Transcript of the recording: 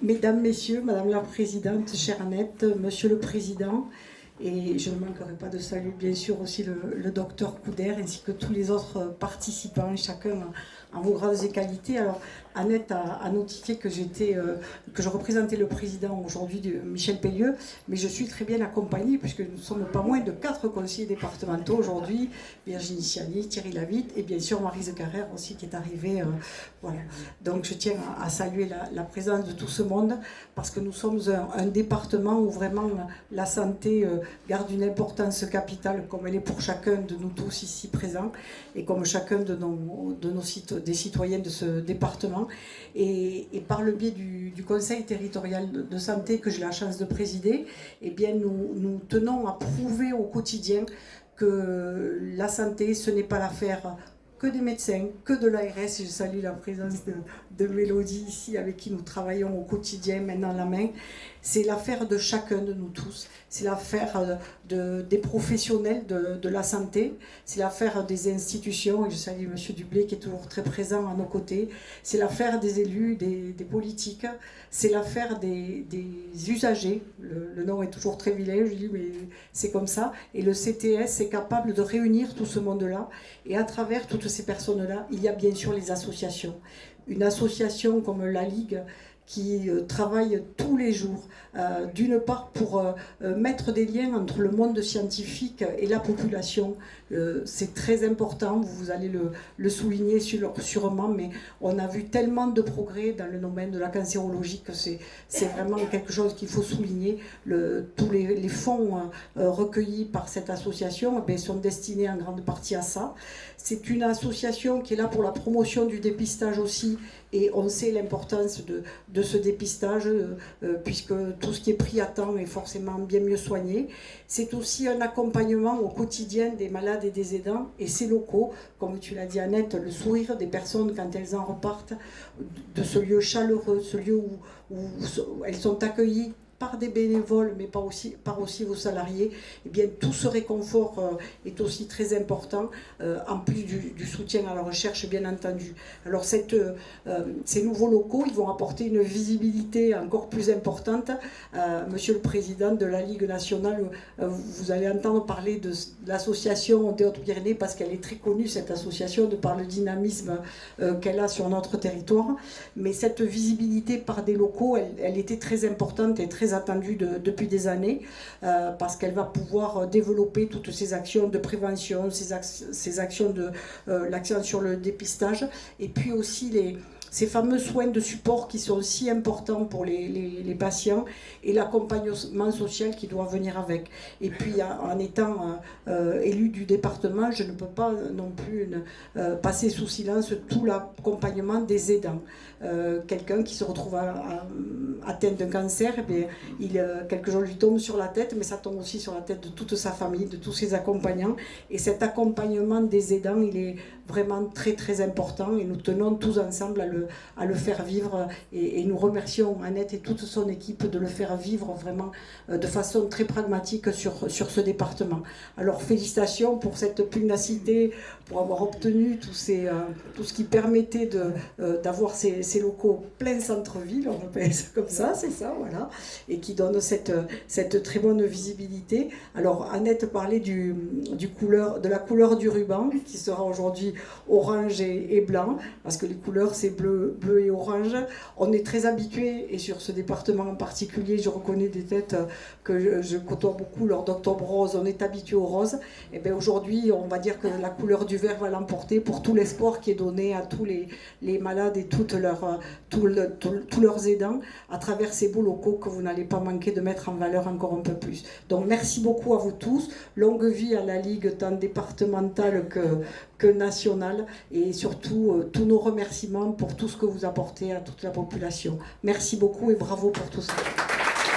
Mesdames, Messieurs, Madame la Présidente, chère Annette, Monsieur le Président, et je ne manquerai pas de saluer bien sûr aussi le docteur Couder ainsi que tous les autres participants, chacun en vos grades et qualités. Alors Annette a notifié que je représentais le président aujourd'hui, Michel Pellieu, mais je suis très bien accompagnée puisque nous ne sommes pas moins de 4 conseillers départementaux aujourd'hui, Virginie Ciani, Thierry Lavitte et bien sûr Maryse Carrère aussi qui est arrivée. Voilà. Donc je tiens à saluer la présence de tout ce monde parce que nous sommes un département où vraiment la santé garde une importance capitale comme elle est pour chacun de nous tous ici présents et comme chacun des citoyens de ce département. Et par le biais du Conseil territorial de santé que j'ai la chance de présider, eh bien nous tenons à prouver au quotidien que la santé, ce n'est pas l'affaire que des médecins, que de l'ARS. Je salue la présence de Mélodie ici, avec qui nous travaillons au quotidien, main dans la main. C'est l'affaire de chacun de nous tous. C'est l'affaire des professionnels de la santé. C'est l'affaire des institutions. Et je salue M. Dublé qui est toujours très présent à nos côtés. C'est l'affaire des élus, des politiques. C'est l'affaire des usagers. Le nom est toujours très vilain, je dis, mais c'est comme ça. Et le CTS est capable de réunir tout ce monde-là. Et à travers toutes ces personnes-là, il y a bien sûr les associations. Une association comme la Ligue qui travaille tous les jours, d'une part pour mettre des liens entre le monde scientifique et la population. C'est très important, vous allez le souligner sûrement, mais on a vu tellement de progrès dans le domaine de la cancérologie que c'est vraiment quelque chose qu'il faut souligner. Tous les fonds recueillis par cette association sont destinés en grande partie à ça. C'est une association qui est là pour la promotion du dépistage aussi, et on sait l'importance de ce dépistage, puisque tout ce qui est pris à temps est forcément bien mieux soigné. C'est aussi un accompagnement au quotidien des malades et des aidants, et c'est locaux, comme tu l'as dit Annette, le sourire des personnes quand elles en repartent de ce lieu chaleureux, ce lieu où elles sont accueillies par des bénévoles, mais par aussi vos salariés. Eh bien, tout ce réconfort est aussi très important, en plus du soutien à la recherche, bien entendu. Alors, ces nouveaux locaux, ils vont apporter une visibilité encore plus importante. Monsieur le Président de la Ligue nationale, vous allez entendre parler de l'association des Hautes-Pyrénées, parce qu'elle est très connue, cette association, de par le dynamisme qu'elle a sur notre territoire. Mais cette visibilité par des locaux, elle était très importante et très attendue depuis des années, parce qu'elle va pouvoir développer toutes ces actions de prévention, ces actions de l'accent sur le dépistage, et puis aussi ces fameux soins de support qui sont si importants pour les patients, et l'accompagnement social qui doit venir avec. Et puis en étant élu du département, je ne peux pas non plus passer sous silence tout l'accompagnement des aidants. Quelqu'un qui se retrouve atteint d'un cancer, quelque chose lui tombe sur la tête, mais ça tombe aussi sur la tête de toute sa famille, de tous ses accompagnants. Et cet accompagnement des aidants, il est vraiment très très important, et nous tenons tous ensemble à le faire vivre, et nous remercions Annette et toute son équipe de le faire vivre vraiment de façon très pragmatique sur ce département. Alors félicitations pour cette pugnacité, pour avoir obtenu tout ce qui permettait d'avoir ces locaux plein centre-ville, on appelle ça comme ça, c'est ça, voilà, et qui donne cette très bonne visibilité. Alors Annette parlait de la couleur du ruban, qui sera aujourd'hui orange et blanc, parce que les couleurs c'est bleu et orange. On est très habitués, et sur ce département en particulier, je reconnais des têtes que je côtoie beaucoup lors d'Octobre Rose, on est habitué au rose. Et bien aujourd'hui, on va dire que la couleur du vert va l'emporter pour tout l'espoir qui est donné à tous les malades et tous leurs aidants à travers ces beaux locaux que vous n'allez pas manquer de mettre en valeur encore un peu plus. Donc merci beaucoup à vous tous. Longue vie à la Ligue, tant départementale que nationale, et surtout tous nos remerciements pour tout ce que vous apportez à toute la population. Merci beaucoup et bravo pour tout ça.